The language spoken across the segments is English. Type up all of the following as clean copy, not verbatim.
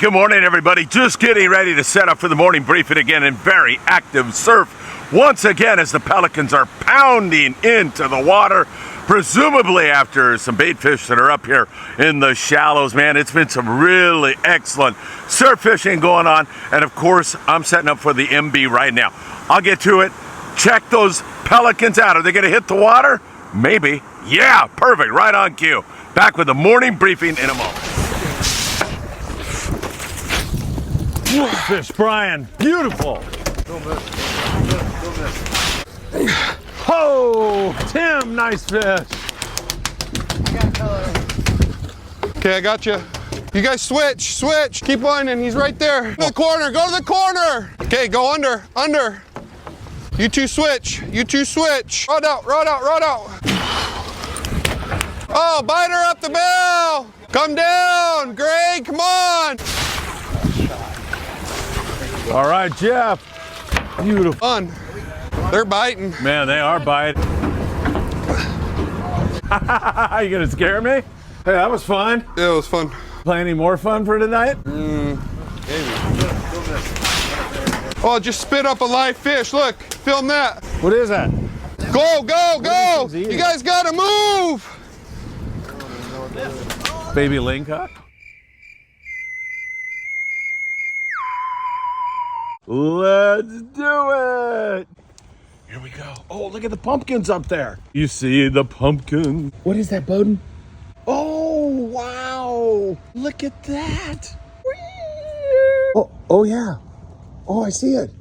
good morning, everybody. Just getting ready to set up for the morning briefing again in very active surf. Once again, as the pelicans are pounding into the water, presumably after some bait fish that are up here in the shallows. Man, it's been some really excellent surf fishing going on. And of course, I'm setting up for the MB right now. I'll get to it. Check those pelicans out. Are they going to hit the water? Maybe. Yeah, perfect. Right on cue. Back with the morning briefing in a moment. Swordfish, Brian. Beautiful. Don't miss. Oh, Tim, nice fish. Okay, I got you. You guys switch. Keep winding. He's right there. To the corner. Go to the corner. Okay, go under. You two switch. Rod out. Oh, bite her up the bell. Come down. Greg, come on. All right, Jeff. Beautiful. Fun. They're biting. Man, they are biting. You gonna scare me? Hey, that was fun. Yeah, it was fun. Planning more fun for tonight? Oh, just spit up a live fish. Look, film that. What is that? Go. You guys gotta move. Baby lingcod? Let's do it! Here we go. Oh, look at the pumpkins up there. You see the pumpkin? What is that, Bowden? Oh, wow! Look at that! Oh yeah. Oh, I see it.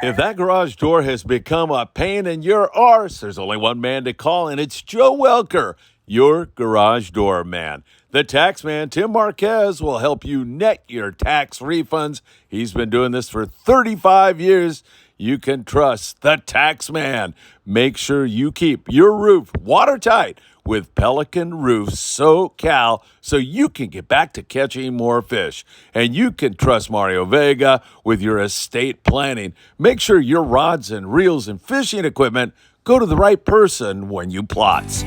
If that garage door has become a pain in your arse, there's only one man to call, and it's Joe Welker, your garage door man. The tax man, Tim Marquez, will help you net your tax refunds. He's been doing this for 35 years. You can trust the tax man. Make sure you keep your roof watertight with Pelican Roofs SoCal so you can get back to catching more fish. And you can trust Mario Vega with your estate planning. Make sure your rods and reels and fishing equipment go to the right person when you plots.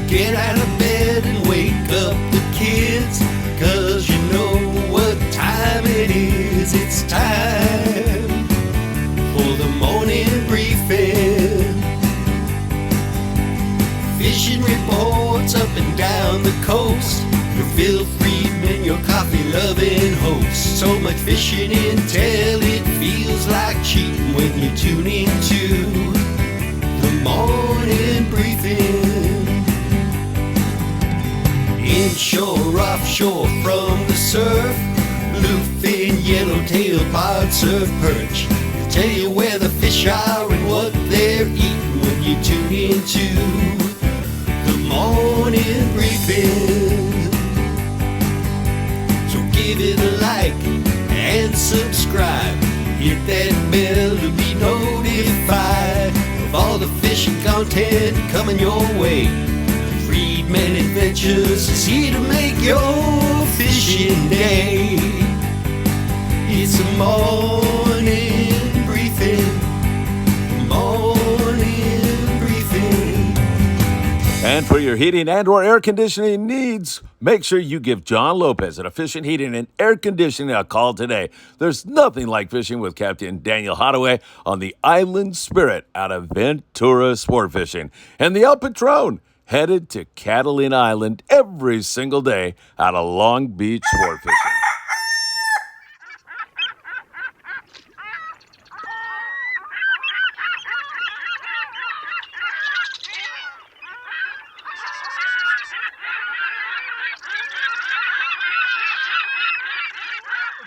Get out of bed and wake up the kids, 'cause you know what time it is. It's time for the morning briefing. Fishing reports up and down the coast. Your Phil Friedman, your coffee-loving host. So much fishing intel, it feels like cheating when you tune into the morning briefing. Inshore, offshore, from the surf, bluefin, yellowtail, pod, surf, perch. They'll tell you where the fish are and what they're eating when you tune into the morning briefing. So give it a like and subscribe. Hit that bell to be notified of all the fishing content coming your way. Friedman Adventures is here to make your fishing day. It's a morning briefing. And for your heating and or air conditioning needs, make sure you give John Lopez at Efficient Heating and Air Conditioning a call today. There's nothing like fishing with Captain Daniel Hottaway on the Island Spirit out of Ventura Sport Fishing. And the El Patron, headed to Catalina Island every single day out of Long Beach Sport Fishing.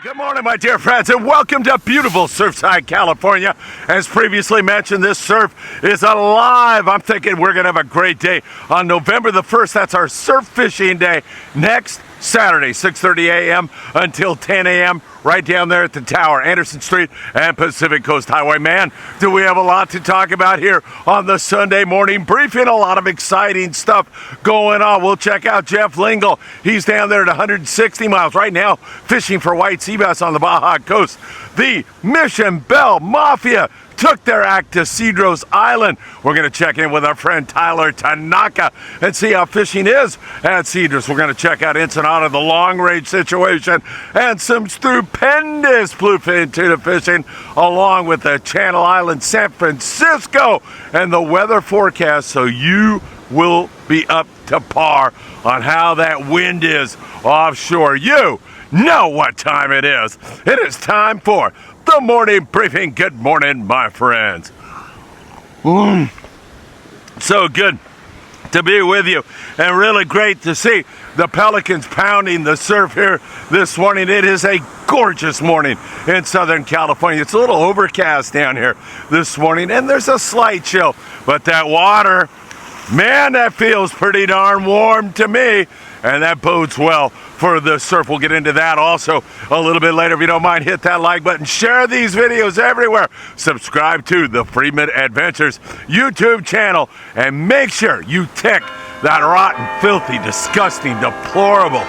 Good morning, my dear friends, and welcome to beautiful Surfside, California. As previously mentioned, this surf is alive. I'm thinking we're going to have a great day on November the 1st. That's our surf fishing day. Next, Saturday, 6:30 a.m. until 10 a.m. right down there at the tower, Anderson Street and Pacific Coast Highway. Man, do we have a lot to talk about here on the Sunday morning briefing. A lot of exciting stuff going on. We'll check out Jeff Lingle. He's down there at 160 miles right now fishing for white sea bass on the Baja Coast. The Mission Bell Mafia took their act to Cedros Island. We're going to check in with our friend Tyler Tanaka and see how fishing is at Cedros. We're going to check out Ensenada, the long-range situation, and some stupendous bluefin tuna fishing, along with the Channel Island, San Francisco, and the weather forecast, so you will be up to par on how that wind is offshore. You know what time it is. It is time for the morning briefing. Good morning, my friends. So good to be with you, and really great to see the Pelicans pounding the surf here this morning. It is a gorgeous morning in Southern California. It's a little overcast down here this morning, and there's a slight chill, but that water, man, that feels pretty darn warm to me, and that bodes well for the surf. We'll get into that also a little bit later. If you don't mind, hit that like button, share these videos everywhere, subscribe to the Freeman Adventures YouTube channel, and make sure you tick that rotten, filthy, disgusting, deplorable,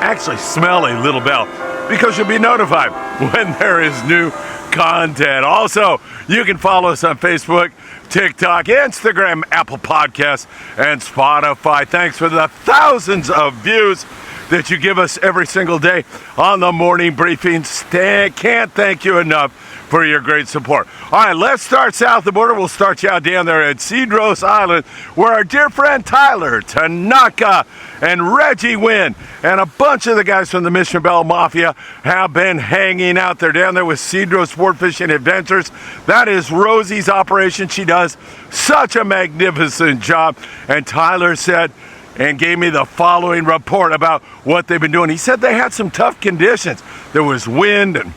actually smelly little bell, because you'll be notified when there is new content. Also, you can follow us on Facebook, TikTok, Instagram, Apple Podcasts, and Spotify. Thanks for the thousands of views that you give us every single day on the morning briefings. Can't thank you enough for your great support. All right, let's start south of the border. We'll start you out down there at Cedros Island, where our dear friend Tyler Tanaka and Reggie Wynn and a bunch of the guys from the Mission Bell Mafia have been hanging out there down there with Cedros Sport Fishing Adventures. That is Rosie's operation. She does such a magnificent job. And Tyler said, and gave me the following report about what they've been doing. He said they had some tough conditions. There was wind and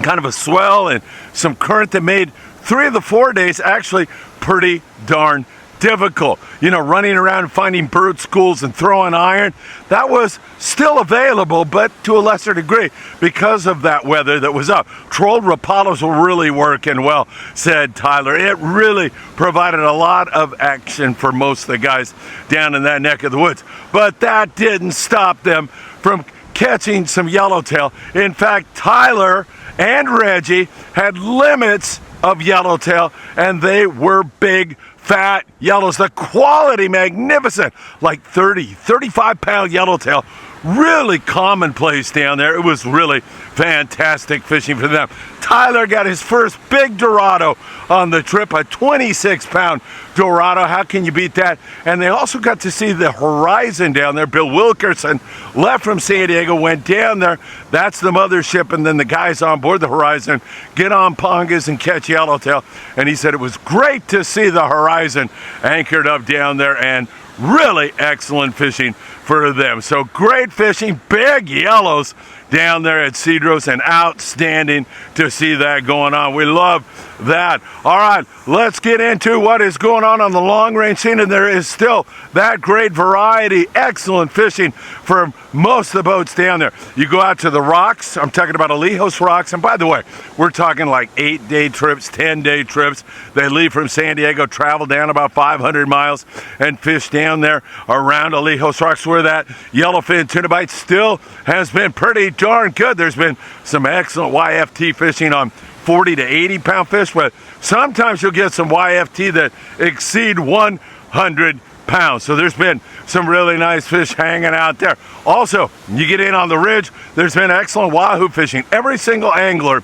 kind of a swell and some current that made 3 of the 4 days actually pretty darn difficult. You know, running around and finding bird schools and throwing iron, that was still available, but to a lesser degree because of that weather that was up. Trolled rapalos were really working well, said Tyler. It really provided a lot of action for most of the guys down in that neck of the woods. But that didn't stop them from catching some yellowtail. In fact, Tyler and Reggie had limits of yellowtail, and they were big, fat yellows. The quality, magnificent, like 35 pound yellowtail. Really commonplace down there. It was really fantastic fishing for them. Tyler got his first big Dorado on the trip, a 26-pound Dorado. How can you beat that? And they also got to see the Horizon down there. Bill Wilkerson left from San Diego, went down there. That's the mothership, and then the guys on board the Horizon get on pongas and catch yellowtail. And he said it was great to see the Horizon anchored up down there, and really excellent fishing for them. So great fishing, big yellows down there at Cedros, and outstanding to see that going on. We love that. All right, let's get into what is going on the long range scene, and there is still that great variety, excellent fishing for most of the boats down there. You go out to the rocks, I'm talking about Alijos Rocks, and by the way, we're talking like 8-day trips, 10-day trips. They leave from San Diego, travel down about 500 miles, and fish down there around Alijos Rocks, where that yellowfin tuna bite still has been pretty darn good. There's been some excellent YFT fishing on 40 to 80 pound fish, but sometimes you'll get some YFT that exceed 100 pounds. So there's been some really nice fish hanging out there. Also, you get in on the ridge, there's been excellent wahoo fishing. Every single angler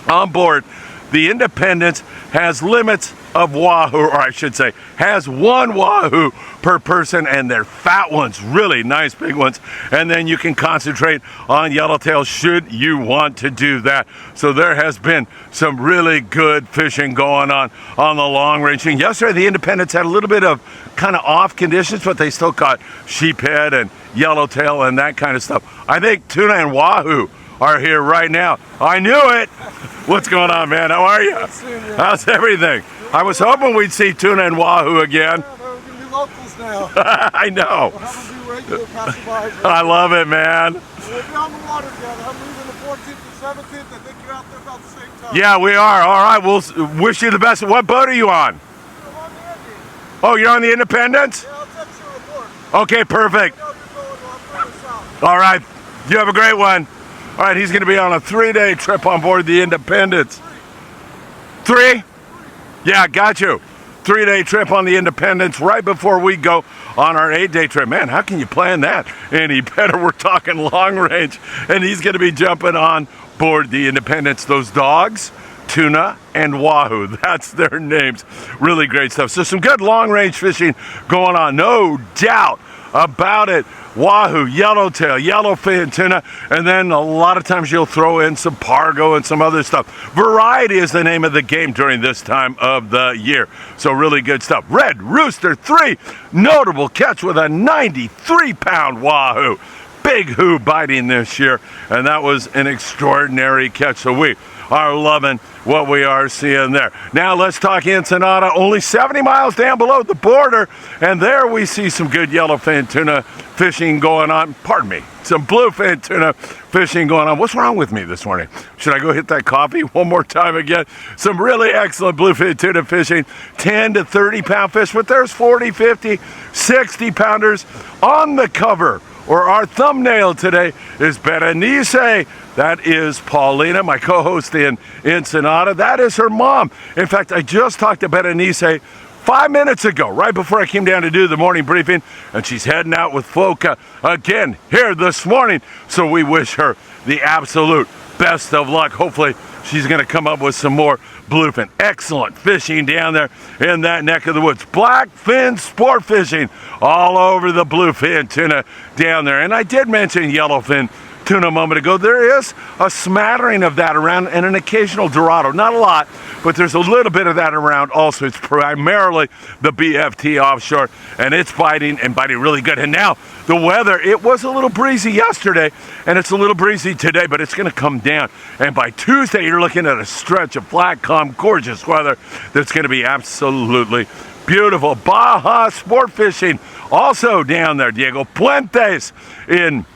on board the Independence has limits of wahoo, or I should say, has 1 wahoo per person, and they're fat ones, really nice big ones. And then you can concentrate on yellowtail should you want to do that. So there has been some really good fishing going on the long range. And yesterday, the Independence had a little bit of kind of off conditions, but they still caught sheephead and yellowtail and that kind of stuff. I think tuna and wahoo are here right now. I knew it. What's going on, man? How are you? How's everything? I was hoping we'd see tuna and wahoo again. We're gonna be locals us now. I know. We'll have them be regular passerbys. I love it, man. We'll be on the water together. I'm leaving the 14th and 17th. I think you're out there about the same time. Yeah, we are. All right, we'll wish you the best. What boat are you on? I'm on the Indy. Oh, you're on the Independence? Yeah, I'll text you a report. Okay, perfect. I know you're going well. I'm further south. All right, you have a great one. All right, he's going to be on a 3-day trip on board the Independence. 3? Yeah, got you. 3-day trip on the Independence right before we go on our 8-day trip. Man, how can you plan that any better? We're talking long range, and he's going to be jumping on board the Independence. Those dogs, Tuna and Wahoo, that's their names. Really great stuff. So some good long range fishing going on, no doubt about it. Wahoo, Yellowtail, Yellowfin Tuna, and then a lot of times you'll throw in some Pargo and some other stuff. Variety is the name of the game during this time of the year. So really good stuff. Red Rooster 3, notable catch with a 93-pound Wahoo. Big Who biting this year, and that was an extraordinary catch. So we are loving what we are seeing there. Now let's talk Ensenada, only 70 miles down below the border, and there we see some good yellowfin tuna fishing going on. Pardon me, some bluefin tuna fishing going on. What's wrong with me this morning? Should I go hit that coffee one more time again? Some really excellent bluefin tuna fishing, 10 to 30 pound fish, but there's 40, 50, 60 pounders on the cover. Or our thumbnail today is Berenice. That is Paulina, my co-host in Ensenada. That is her mom. In fact, I just talked to Berenice 5 minutes ago, right before I came down to do the morning briefing, and she's heading out with Foca again here this morning. So we wish her the absolute best of luck. Hopefully she's going to come up with some more bluefin. Excellent fishing down there in that neck of the woods. Blackfin sport fishing all over the bluefin tuna down there. And I did mention yellowfin tuna a moment ago. There is a smattering of that around and an occasional Dorado. Not a lot, but there's a little bit of that around also. It's primarily the BFT offshore, and it's biting and biting really good. And now the weather, it was a little breezy yesterday, and it's a little breezy today, but it's going to come down. And by Tuesday, you're looking at a stretch of flat, calm, gorgeous weather that's going to be absolutely beautiful. Baja sport fishing also down there. Diego Puentes in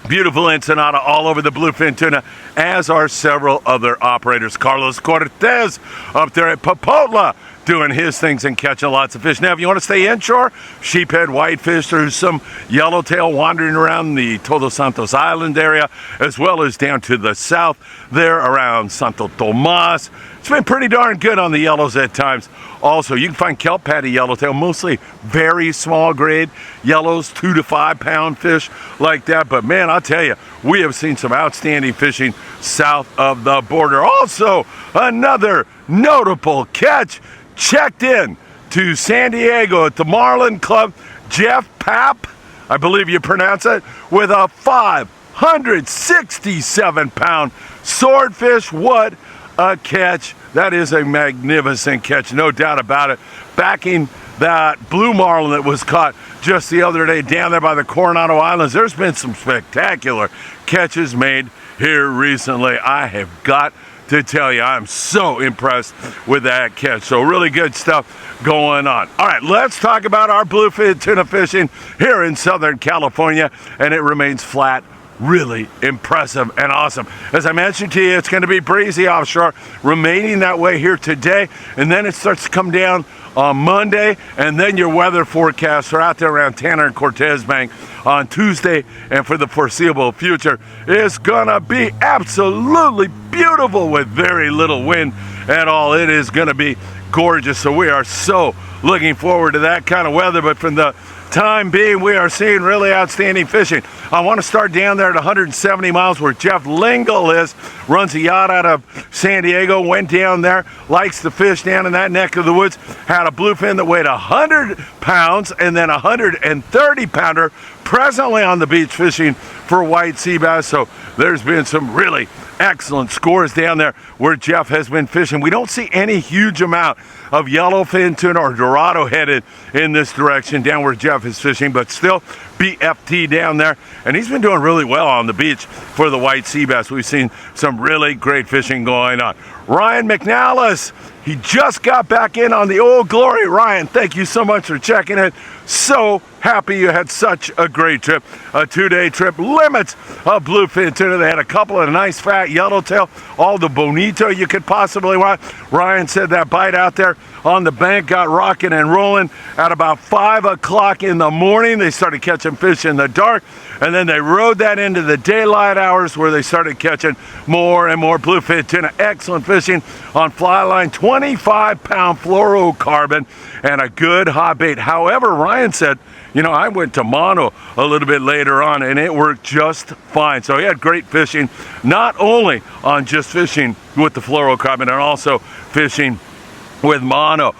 beautiful Ensenada, all over the bluefin tuna, as are several other operators. Carlos Cortez up there at Popotla doing his things and catching lots of fish. Now, if you want to stay inshore, sheephead, whitefish, there's some yellowtail wandering around the Todos Santos Island area, as well as down to the south there around Santo Tomas. It's been pretty darn good on the yellows at times. Also, you can find kelp patty yellowtail, mostly very small grade yellows, 2 to 5 pound fish like that. But man, I'll tell you, we have seen some outstanding fishing south of the border. Also, another notable catch checked in to San Diego at the Marlin Club. Jeff Papp, I believe you pronounce it, with a 567 pound swordfish. What a catch. That is a magnificent catch, no doubt about it. Backing that blue marlin that was caught just the other day down there by the Coronado Islands. There's been some spectacular catches made here recently. I have got to tell you, I'm so impressed with that catch. So really good stuff going on. All right, let's talk about our bluefin tuna fishing here in Southern California, and it remains flat. Really impressive and awesome. As I mentioned to you, it's going to be breezy offshore, remaining that way here today, and then it starts to come down on Monday, and then your weather forecasts are out there around Tanner and Cortez Bank on Tuesday, and for the foreseeable future, it's gonna be absolutely beautiful with very little wind at all. It is gonna be gorgeous, so we are so looking forward to that kind of weather. But from the time being, we are seeing really outstanding fishing. I want to start down there at 170 miles where Jeff Lingle is, runs a yacht out of San Diego, went down there, likes to fish down in that neck of the woods, had a bluefin that weighed 100 pounds and then a 130 pounder, presently on the beach fishing for white sea bass. So there's been some really excellent scores down there where Jeff has been fishing. We don't see any huge amount of yellowfin tuna or dorado headed in this direction down where Jeff is fishing, but still BFT down there, and he's been doing really well on the beach for the white sea bass. We've seen some really great fishing going on. Ryan McNallis, he just got back in on the Old Glory. Ryan, thank you so much for checking it. So happy you had such a great trip, a 2-day trip. Limits of bluefin tuna. They had a couple of nice fat yellowtail, all the bonito you could possibly want. Ryan said that bite out there on the bank got rocking and rolling at about 5 o'clock in the morning. They started catching fish in the dark, and then they rode that into the daylight hours where they started catching more and more bluefin tuna. Excellent fishing on fly line, 25-pound fluorocarbon, and a good hot bait. However, Ryan said, you know, I went to mono a little bit later on, and it worked just fine. So he had great fishing, not only on just fishing with the fluorocarbon, and also fishing with mono.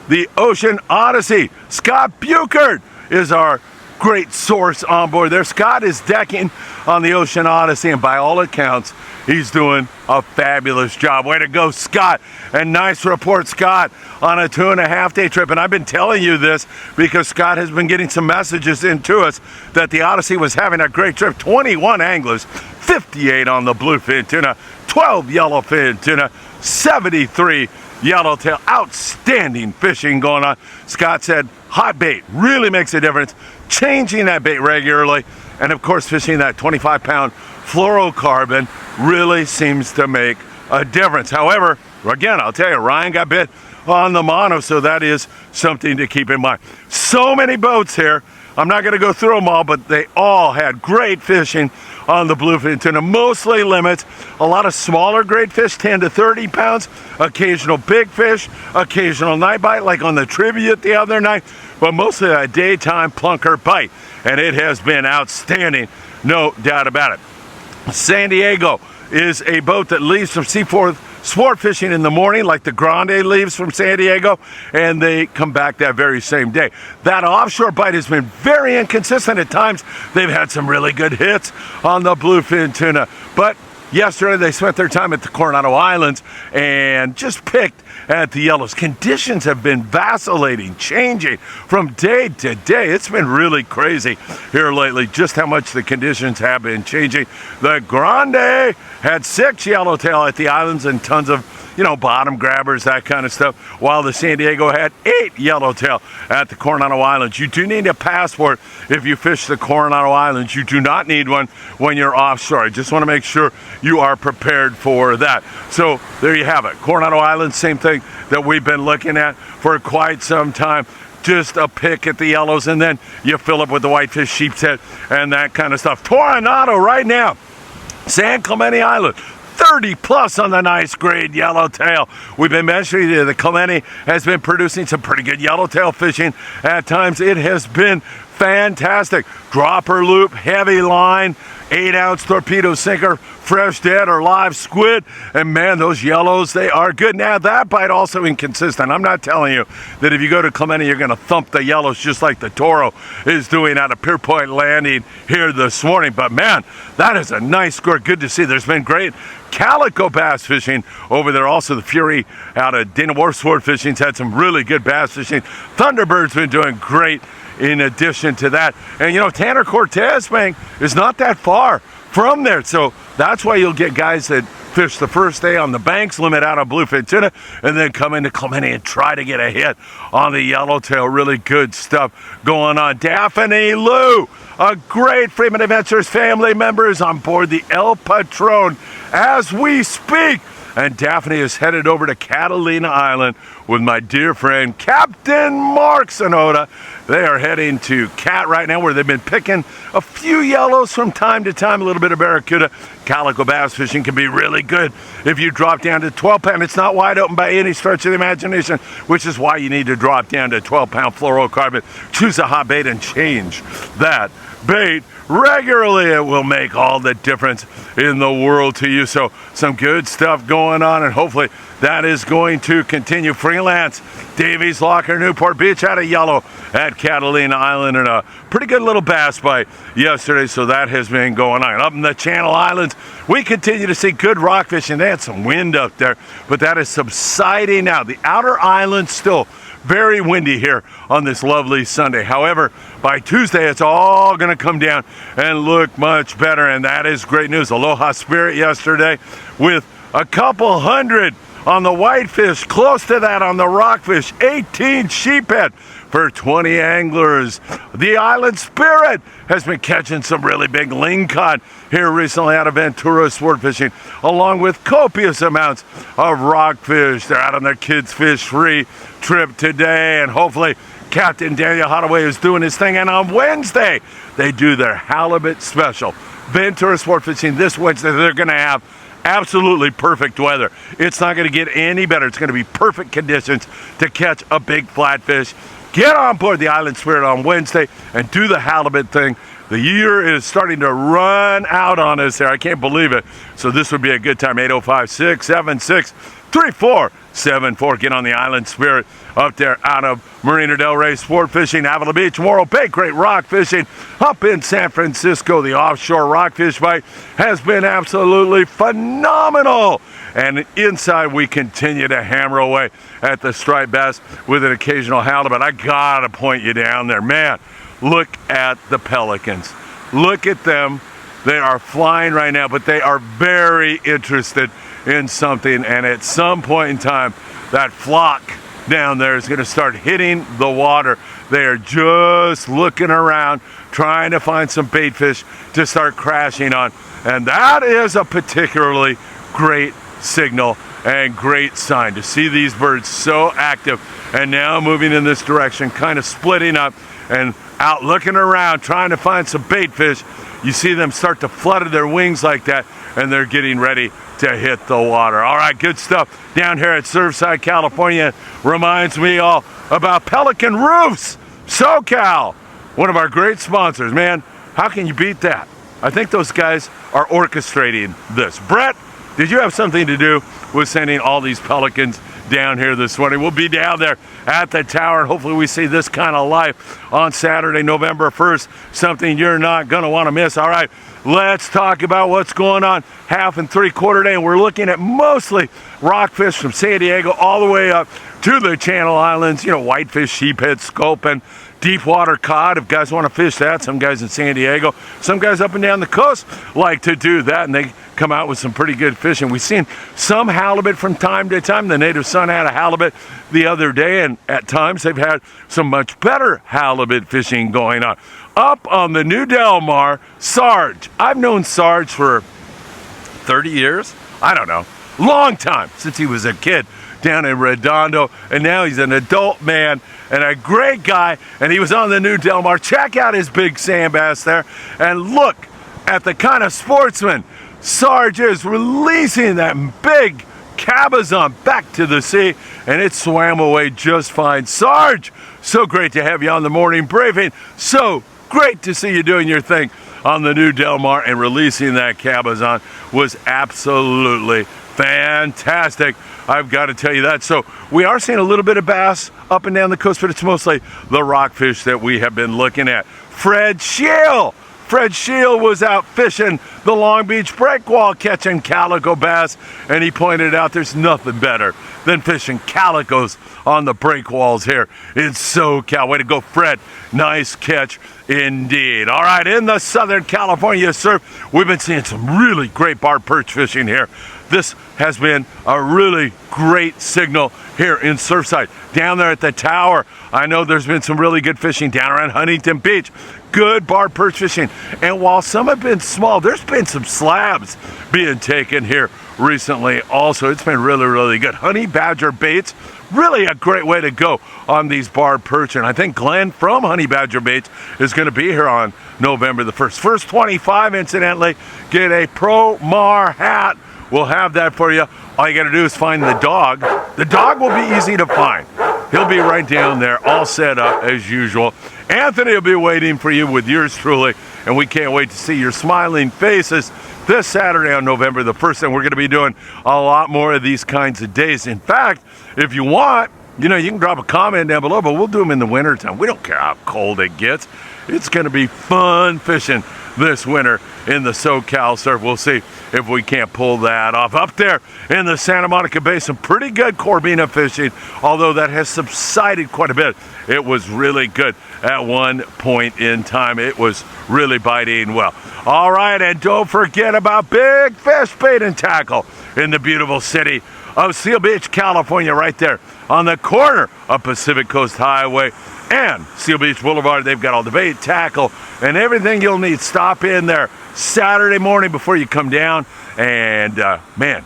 The Ocean Odyssey, Scott Buchert is our great source on board there. Scott is decking on the Ocean Odyssey, and by all accounts, he's doing a fabulous job. Way to go, Scott. And nice report, Scott, on a 2.5-day trip. And I've been telling you this because Scott has been getting some messages into us that the Odyssey was having a great trip. 21 anglers, 58 on the bluefin tuna, 12 yellowfin tuna, 73 yellowtail. Outstanding fishing going on. Scott said hot bait really makes a difference. Changing that bait regularly, and of course fishing that 25-pound fluorocarbon really seems to make a difference. However, again, I'll tell you, Ryan got bit on the mono, so that is something to keep in mind. So many boats here. I'm not going to go through them all, but they all had great fishing on the bluefin tuna, mostly limits, a lot of smaller grade fish, 10 to 30 pounds, occasional big fish, occasional night bite like on the Tribute the other night, but mostly a daytime plunker bite, and it has been outstanding, no doubt about it. San Diego is a boat that leaves from Seaforth sport fishing in the morning, like the Grande leaves from San Diego, and they come back that very same day. That offshore bite has been very inconsistent at times. They've had some really good hits on the bluefin tuna, but yesterday they spent their time at the Coronado Islands and just picked at the yellows. Conditions have been vacillating, changing from day to day. It's been really crazy here lately, just how much the conditions have been changing. The Grande had 6 yellowtail at the islands and tons of, you know, bottom grabbers, that kind of stuff, while the San Diego had 8 yellowtail at the Coronado Islands. You do need a passport if you fish the Coronado Islands. You do not need one when you're offshore. I just want to make sure you are prepared for that. So there you have it. Coronado Islands, same thing that we've been looking at for quite some time. Just a pick at the yellows, and then you fill up with the whitefish, sheep's head, and that kind of stuff. Coronado right now, San Clemente Island, 30 plus on the nice grade yellowtail. We've been measuring it. The Clemente has been producing some pretty good yellowtail fishing at times. It has been fantastic. Dropper loop, heavy line, 8-ounce torpedo sinker, fresh dead or live squid, and man, those yellows, they are good. Now that bite also inconsistent. I'm not telling you that if you go to Clemente you're going to thump the yellows just like the Toro is doing out of Pier Point Landing here this morning, but man, that is a nice score. Good to see. There's been great calico bass fishing over there. Also the Fury out of Dana Wharf Sport Fishing's had some really good bass fishing. Thunderbird's been doing great in addition to that, and you know, Tanner Cortez Bank is not that far from there, so that's why you'll get guys that fish the first day on the banks, limit out on bluefin tuna, and then come into Clemente and try to get a hit on the yellowtail. Really good stuff going on. Daphne Lou, a great Freeman Adventures family member, is on board the El Patron as we speak. And Daphne is headed over to Catalina Island with my dear friend Captain Mark Sonoda. They are heading to Cat right now, where they've been picking a few yellows from time to time, a little bit of barracuda. Calico bass fishing can be really good if you drop down to 12-pound. It's not wide open by any stretch of the imagination, which is why you need to drop down to 12-pound fluorocarbon. Choose a hot bait and change that bait regularly. It will make all the difference in the world to you. So some good stuff going on, and hopefully that is going to continue. Freelance, Davies, Locker, Newport Beach out of Yellow at Catalina Island, and a pretty good little bass bite yesterday, so that has been going on. Up in the Channel Islands, we continue to see good rock fishing. They had some wind up there, but that is subsiding now. The outer islands still very windy here on this lovely Sunday. However, by Tuesday, it's all going to come down and look much better, and that is great news. Aloha Spirit yesterday with a couple hundred on the whitefish, close to that on the rockfish, 18 sheephead for 20 anglers. The Island Spirit has been catching some really big lingcod here recently out of Ventura sport fishing, along with copious amounts of rockfish. They're out on their kids' fish free trip today, and hopefully Captain Daniel Hadaway is doing his thing. And on Wednesday, they do their halibut special. Ventura sport fishing this Wednesday, they're going to have absolutely perfect weather. It's not going to get any better. It's going to be perfect conditions to catch a big flatfish. Get on board the Island Spirit on Wednesday and do the halibut thing. The year is starting to run out on us there. I can't believe it. So this would be a good time. 805-676-3474. Get on the Island Spirit up there out of Marina Del Rey Sport Fishing, Avila Beach, Morro Bay. Great rock fishing up in San Francisco. The offshore rockfish bite has been absolutely phenomenal. And inside, we continue to hammer away at the striped bass with an occasional halibut. I gotta point you down there, man. Look at the pelicans. Look at them. They are flying right now, but they are very interested in something. And at some point in time, that flock down there is going to start hitting the water. They are just looking around, trying to find some bait fish to start crashing on. And that is a particularly great signal and great sign to see these birds so active and now moving in this direction, kind of splitting up and out looking around, trying to find some bait fish. You see them start to flutter their wings like that, and they're getting ready to hit the water. All right, good stuff down here at Surfside, California. Reminds me all about Pelican Roofs, SoCal, one of our great sponsors. Man, how can you beat that? I think those guys are orchestrating this. Brett, did you have something to do with sending all these pelicans down here this morning? We'll be down there at the tower, and hopefully we see this kind of life on Saturday, November 1st, something you're not going to want to miss. All right, let's talk about what's going on half and three-quarter day. And we're looking at mostly rockfish from San Diego all the way up to the Channel Islands, you know, whitefish, sheephead, sculpin, deep water cod, if guys want to fish that. Some guys in San Diego, some guys up and down the coast like to do that, and they come out with some pretty good fishing. We've seen some halibut from time to time. The Native Son had a halibut the other day, and at times they've had some much better halibut fishing going on. Up on the New Del Mar, Sarge. I've known Sarge for 30 years. I don't know. Long time, since he was a kid down in Redondo, and now he's an adult man and a great guy, and he was on the New Del Mar. Check out his big sand bass there, and look at the kind of sportsman Sarge is, releasing that big cabezon back to the sea, and it swam away just fine. Sarge, so great to have you on the morning briefing. So great to see you doing your thing on the New Del Mar, and releasing that cabezon was absolutely fantastic. I've got to tell you that. So we are seeing a little bit of bass up and down the coast, but it's mostly the rockfish that we have been looking at. Fred Scheel was out fishing the Long Beach breakwall, catching calico bass, and he pointed out there's nothing better than fishing calicos on the breakwalls here in SoCal. Way to go, Fred. Nice catch indeed. All right, in the Southern California surf, we've been seeing some really great bar perch fishing here. This has been a really great signal here in Surfside. Down there at the tower, I know there's been some really good fishing down around Huntington Beach. Good bar perch fishing. And while some have been small, there's been some slabs being taken here recently also. It's been really, really good. Honey badger baits, really a great way to go on these bar perch. And I think Glenn from Honey Badger Baits is going to be here on November the 1st. First 25, incidentally, get a Pro Mar hat. We'll have that for you. All you got to do is find the dog. The dog will be easy to find. He'll be right down there, all set up as usual. Anthony will be waiting for you with yours truly, and we can't wait to see your smiling faces this Saturday on November the 1st, and we're going to be doing a lot more of these kinds of days. In fact, if you want, you can drop a comment down below, but we'll do them in the wintertime. We don't care how cold it gets. It's going to be fun fishing this winter in the SoCal surf. We'll see if we can't pull that off. Up there in the Santa Monica Bay, some pretty good Corbina fishing, although that has subsided quite a bit. It was really good at one point in time. It was really biting well. All right, and don't forget about Big Fish Bait and Tackle in the beautiful city of Seal Beach, California, right there on the corner of Pacific Coast Highway and Seal Beach Boulevard. They've got all the bait, tackle, and everything you'll need. Stop in there Saturday morning before you come down, and man,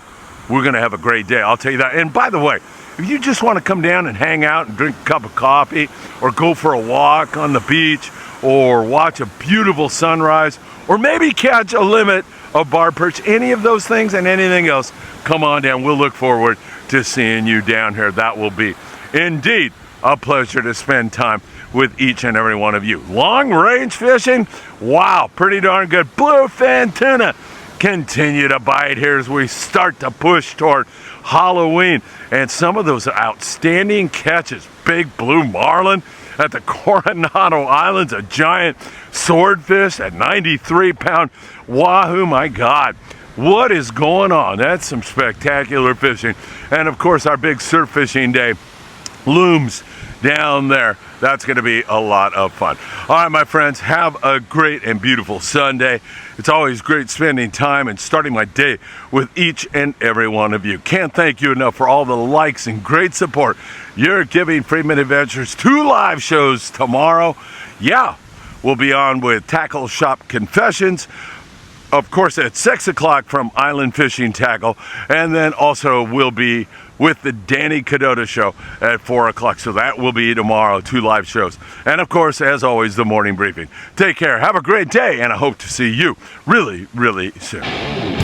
we're going to have a great day. I'll tell you that. And by the way, if you just want to come down and hang out and drink a cup of coffee or go for a walk on the beach or watch a beautiful sunrise or maybe catch a limit of bar perch, any of those things and anything else, come on down. We'll look forward to seeing you down here. That will be indeed a pleasure to spend time with each and every one of you. Long range fishing, wow, pretty darn good. Bluefin Tuna continue to bite here as we start to push toward Halloween. And some of those outstanding catches, big blue marlin at the Coronado Islands, a giant swordfish at 93-pound wahoo. My God, what is going on? That's some spectacular fishing. And of course, our big surf fishing day looms down there. That's going to be a lot of fun. All right, my friends, have a great and beautiful Sunday. It's always great spending time and starting my day with each and every one of you. Can't thank you enough for all the likes and great support you're giving Freeman Adventures. 2 live shows tomorrow. Yeah, we'll be on with Tackle Shop Confessions, of course, at 6 o'clock from Island Fishing Tackle, and then also we'll be with the Danny Cadota Show at 4 o'clock. So that will be tomorrow, 2 live shows. And of course, as always, the morning briefing. Take care, have a great day, and I hope to see you really, really soon.